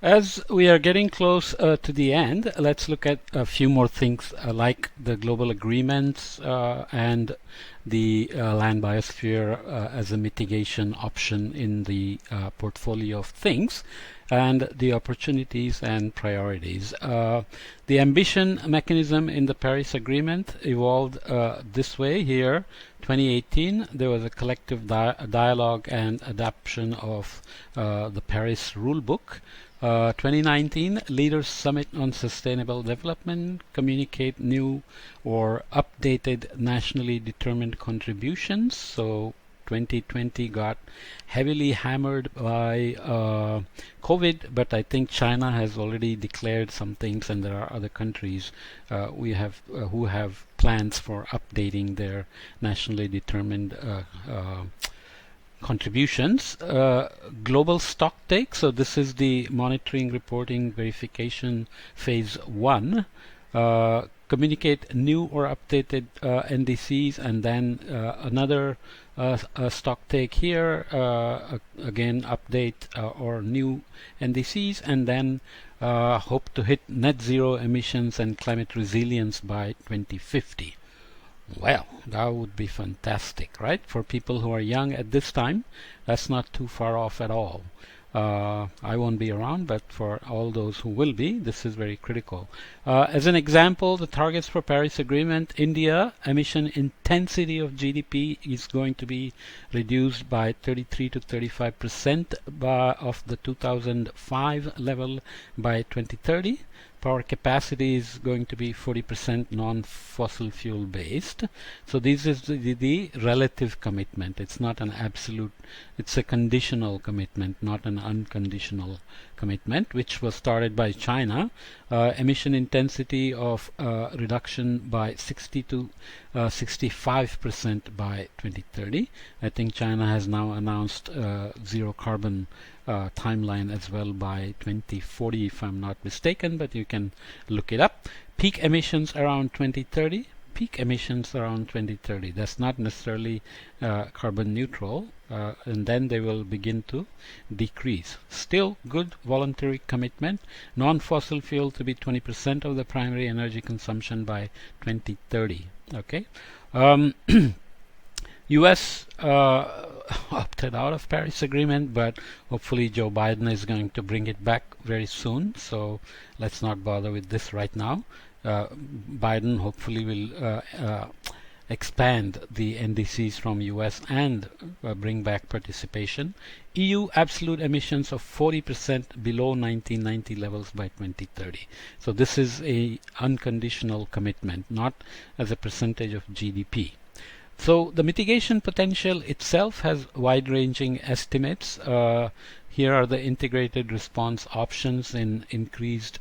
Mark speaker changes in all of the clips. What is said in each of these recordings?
Speaker 1: As we are getting close to the end, let's look at a few more things like the global agreements and the land biosphere as a mitigation option in the portfolio of things, and the opportunities and priorities. The ambition mechanism in the Paris Agreement evolved this way here. 2018, there was a collective dialogue and adoption of the Paris Rulebook. 2019 Leaders Summit on Sustainable Development communicate new or updated nationally determined contributions. So 2020 got heavily hammered by COVID, but I think China has already declared some things, and there are other countries who have plans for updating their nationally determined contributions. Global stock take, so this is the monitoring, reporting, verification phase 1. Communicate new or updated NDCs, and then another stock take here, again update or new NDCs, and then hope to hit net zero emissions and climate resilience by 2050. Well, that would be fantastic, right? For people who are young at this time, that's not too far off at all. I won't be around, but for all those who will be, this is very critical. As an example, the targets for Paris Agreement, India emission intensity of GDP is going to be reduced by 33 to 35% of the 2005 level by 2030. Power capacity is going to be 40% non-fossil fuel based. So this is the relative commitment. It's not an absolute, it's a conditional commitment, not an unconditional commitment, which was started by China. Emission intensity of reduction by 60 to 65% by 2030. I think China has now announced zero carbon timeline as well by 2040, if I'm not mistaken, but you can look it up. Peak emissions around 2030. Peak emissions around 2030. That's not necessarily carbon neutral, and then they will begin to decrease. Still good voluntary commitment. Non-fossil fuel to be 20% of the primary energy consumption by 2030. Okay. U.S. Opted out of Paris Agreement, but hopefully Joe Biden is going to bring it back very soon. So let's not bother with this right now. Biden hopefully will expand the NDCs from US and bring back participation. EU absolute emissions of 40% below 1990 levels by 2030. So this is a unconditional commitment, not as a percentage of GDP. So the mitigation potential itself has wide-ranging estimates. Here are the integrated response options in increased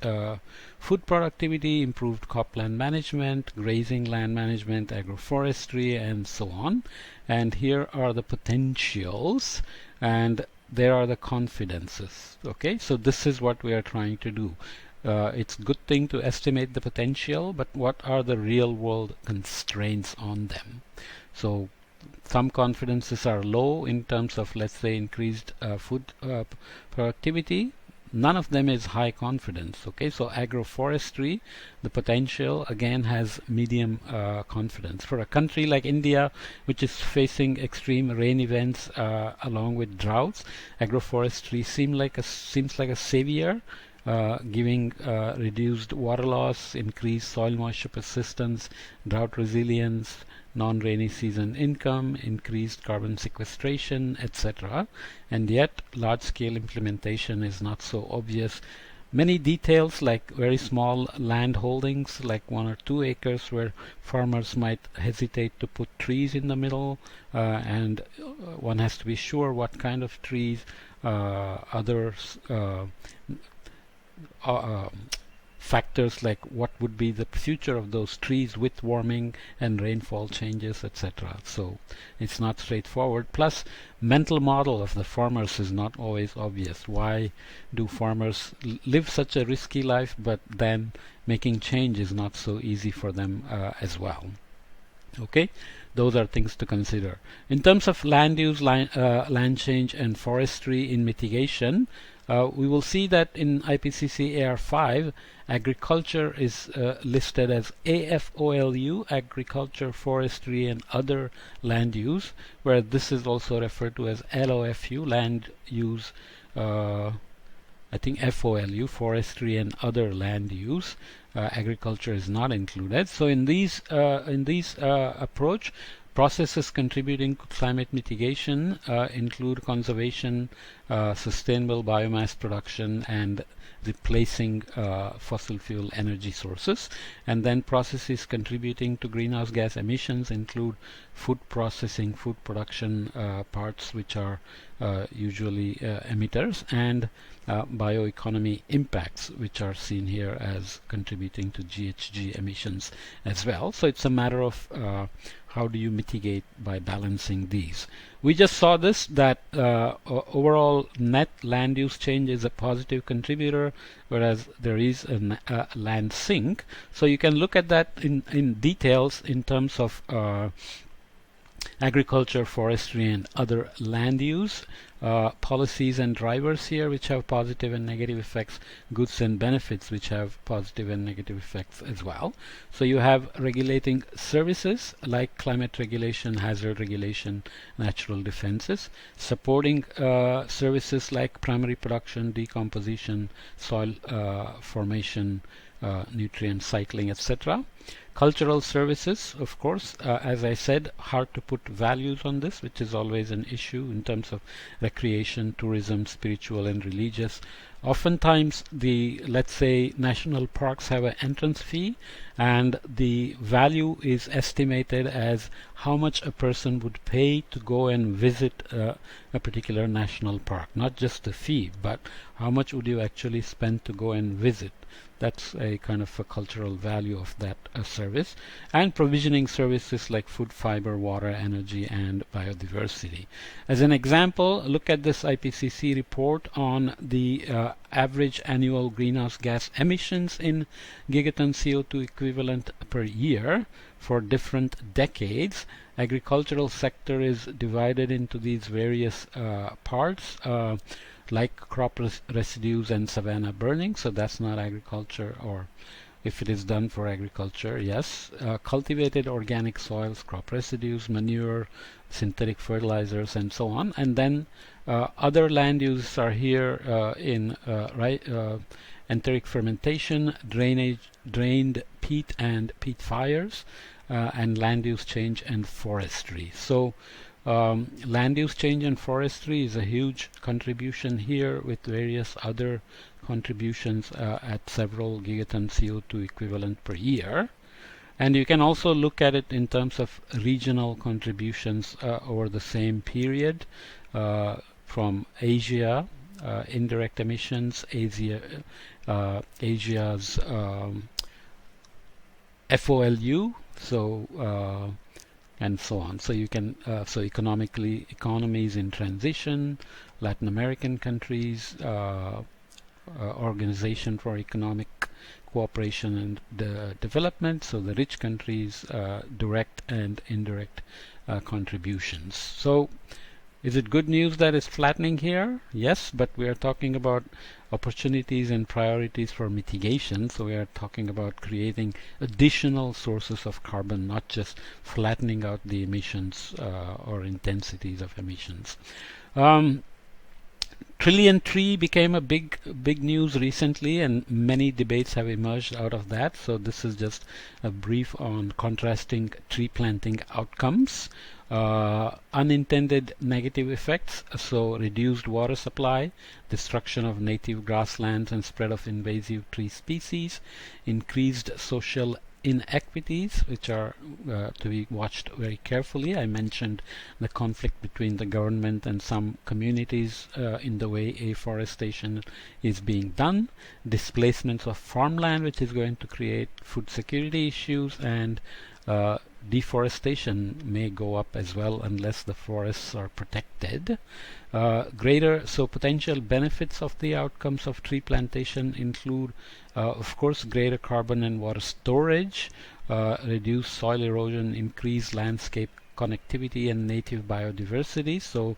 Speaker 1: food productivity, improved cropland management, grazing land management, agroforestry, and so on. And here are the potentials, and there are the confidences. Okay, so this is what we are trying to do. It's a good thing to estimate the potential, but what are the real-world constraints on them? So some confidences are low in terms of, let's say, increased food productivity. None of them is high confidence. Okay, so agroforestry, the potential again has medium confidence. For a country like India, which is facing extreme rain events along with droughts, agroforestry seems like a savior. Giving reduced water loss, increased soil moisture persistence, drought resilience, non-rainy season income, increased carbon sequestration, etc. And yet large-scale implementation is not so obvious. Many details, like very small land holdings, like 1 or 2 acres, where farmers might hesitate to put trees in the middle, and one has to be sure what kind of trees, others factors like what would be the future of those trees with warming and rainfall changes, etc. So it's not straightforward. Plus, mental model of the farmers is not always obvious. Why do farmers live such a risky life, but then making change is not so easy for them as well? Okay, those are things to consider. In terms of land use, land change, and forestry in mitigation, we will see that in IPCC AR5, agriculture is listed as AFOLU, agriculture, forestry, and other land use, where this is also referred to as LOFU, land use, I think FOLU, forestry and other land use. Agriculture is not included. So in these approach, processes contributing to climate mitigation include conservation, sustainable biomass production, and replacing fossil fuel energy sources. And then processes contributing to greenhouse gas emissions include food processing, food production parts, which are usually emitters, and bioeconomy impacts, which are seen here as contributing to GHG emissions as well. So it's a matter of how do you mitigate by balancing these. We just saw this, that overall net land use change is a positive contributor, whereas there is a land sink. So you can look at that in details in terms of agriculture, forestry, and other land use, policies and drivers here which have positive and negative effects, goods and benefits which have positive and negative effects as well. So you have regulating services like climate regulation, hazard regulation, natural defenses, supporting services like primary production, decomposition, soil formation, nutrient cycling, etc. Cultural services, of course, as I said, hard to put values on this, which is always an issue in terms of recreation, tourism, spiritual and religious. Oftentimes let's say national parks have an entrance fee, and the value is estimated as how much a person would pay to go and visit a particular national park. Not just the fee, but how much would you actually spend to go and visit. That's a kind of a cultural value of that service. And provisioning services like food, fiber, water, energy, and biodiversity. As an example, look at this IPCC report on the average annual greenhouse gas emissions in gigaton CO2 equivalent per year for different decades. Agricultural sector is divided into these various parts, like crop residues and savanna burning, so that's not agriculture, or if it is done for agriculture, yes. Cultivated organic soils, crop residues, manure, synthetic fertilizers, and so on. And then other land uses are here in enteric fermentation, drained peat and peat fires, and land use change and forestry. So land use change and forestry is a huge contribution here, with various other contributions at several gigaton CO2 equivalent per year. And you can also look at it in terms of regional contributions over the same period, from Asia, indirect emissions, Asia's FOLU, so and so on. So you can so economies in transition, Latin American countries, Organization for Economic Cooperation and Development, so the rich countries, direct and indirect contributions. So is it good news that it's flattening here? Yes, but we are talking about opportunities and priorities for mitigation. So we are talking about creating additional sources of carbon, not just flattening out the emissions or intensities of emissions. Trillion tree became a big news recently, and many debates have emerged out of that. So this is just a brief on contrasting tree planting outcomes. Unintended negative effects, so reduced water supply, destruction of native grasslands and spread of invasive tree species, increased social inequities, which are to be watched very carefully. I mentioned the conflict between the government and some communities in the way afforestation is being done, displacements of farmland, which is going to create food security issues, and deforestation may go up as well unless the forests are protected. So potential benefits of the outcomes of tree plantation include, of course, greater carbon and water storage, reduced soil erosion, increased landscape connectivity and native biodiversity. So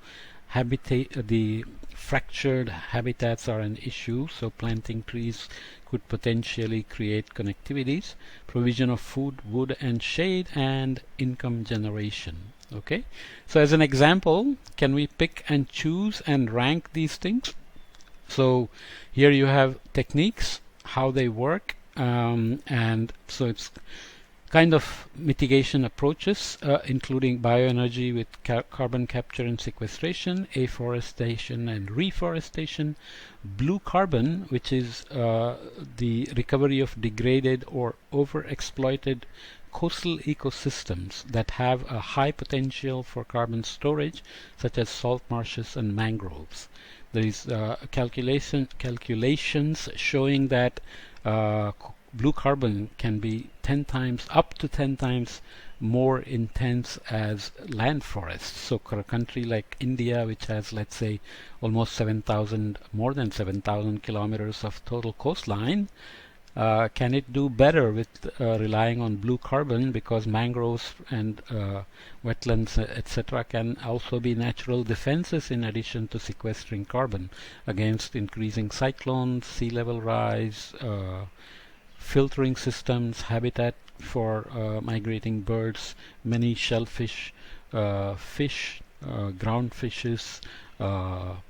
Speaker 1: the fractured habitats are an issue, so planting trees could potentially create connectivities, provision of food, wood and shade, and income generation. Okay, so as an example, can we pick and choose and rank these things? So here you have techniques, how they work, and so it's kind of mitigation approaches, including bioenergy with carbon capture and sequestration, afforestation and reforestation, blue carbon, which is the recovery of degraded or overexploited coastal ecosystems that have a high potential for carbon storage, such as salt marshes and mangroves. There is calculations showing that blue carbon can be 10 times, up to 10 times more intense as land forests. So for a country like India, which has, let's say, almost 7,000, more than 7,000 kilometers of total coastline, can it do better with relying on blue carbon, because mangroves and wetlands, etc., can also be natural defenses in addition to sequestering carbon against increasing cyclones, sea level rise, filtering systems, habitat for migrating birds, many shellfish, fish, ground fishes,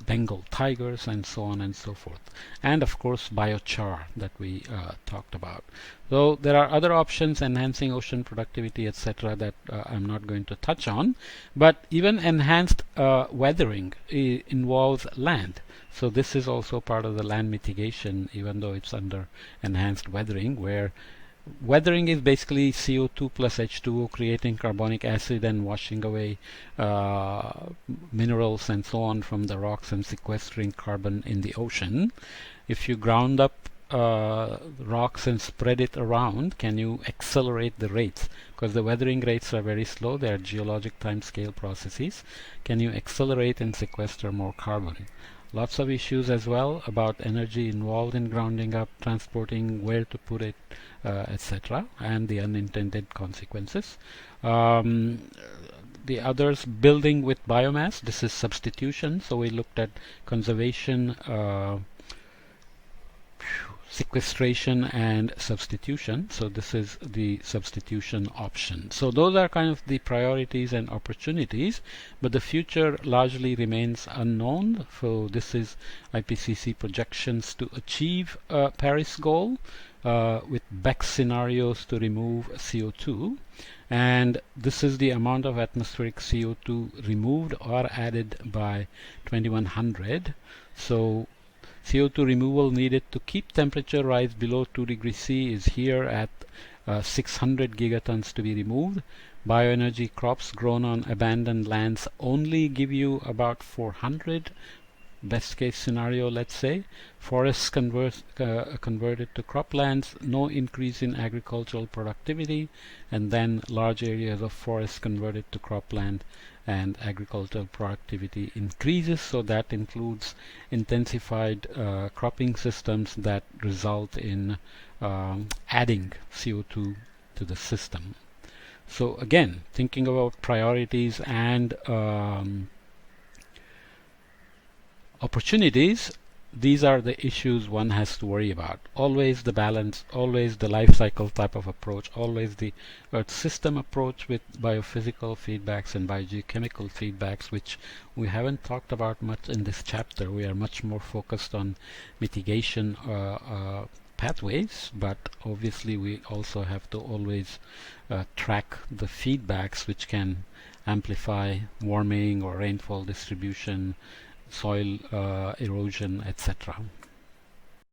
Speaker 1: Bengal tigers, and so on and so forth. And of course biochar that we talked about. So there are other options, enhancing ocean productivity, etc., that I'm not going to touch on. But even enhanced weathering involves land. So this is also part of the land mitigation, even though it's under enhanced weathering, where weathering is basically CO2 plus H2O creating carbonic acid and washing away minerals and so on from the rocks and sequestering carbon in the ocean. If you ground up rocks and spread it around, can you accelerate the rates? Because the weathering rates are very slow, they are geologic time scale processes. Can you accelerate and sequester more carbon? Lots of issues as well about energy involved in grounding up, transporting, where to put it, etc., and the unintended consequences. The others, building with biomass, this is substitution. So we looked at conservation, sequestration and substitution. So this is the substitution option. So those are kind of the priorities and opportunities, but the future largely remains unknown. So this is IPCC projections to achieve Paris goal with BECCS scenarios to remove CO2, and this is the amount of atmospheric CO2 removed or added by 2100. So CO2 removal needed to keep temperature rise below 2 degrees C is here at 600 gigatons to be removed. Bioenergy crops grown on abandoned lands only give you about 400, best case scenario, let's say. Forests converted to croplands, no increase in agricultural productivity, and then large areas of forest converted to cropland and agricultural productivity increases. So that includes intensified cropping systems that result in adding CO2 to the system. So again, thinking about priorities and opportunities, these are the issues one has to worry about. Always the balance, always the life cycle type of approach, always the Earth system approach with biophysical feedbacks and biogeochemical feedbacks, which we haven't talked about much in this chapter. We are much more focused on mitigation pathways, but obviously we also have to always track the feedbacks which can amplify warming or rainfall distribution, soil erosion, etc.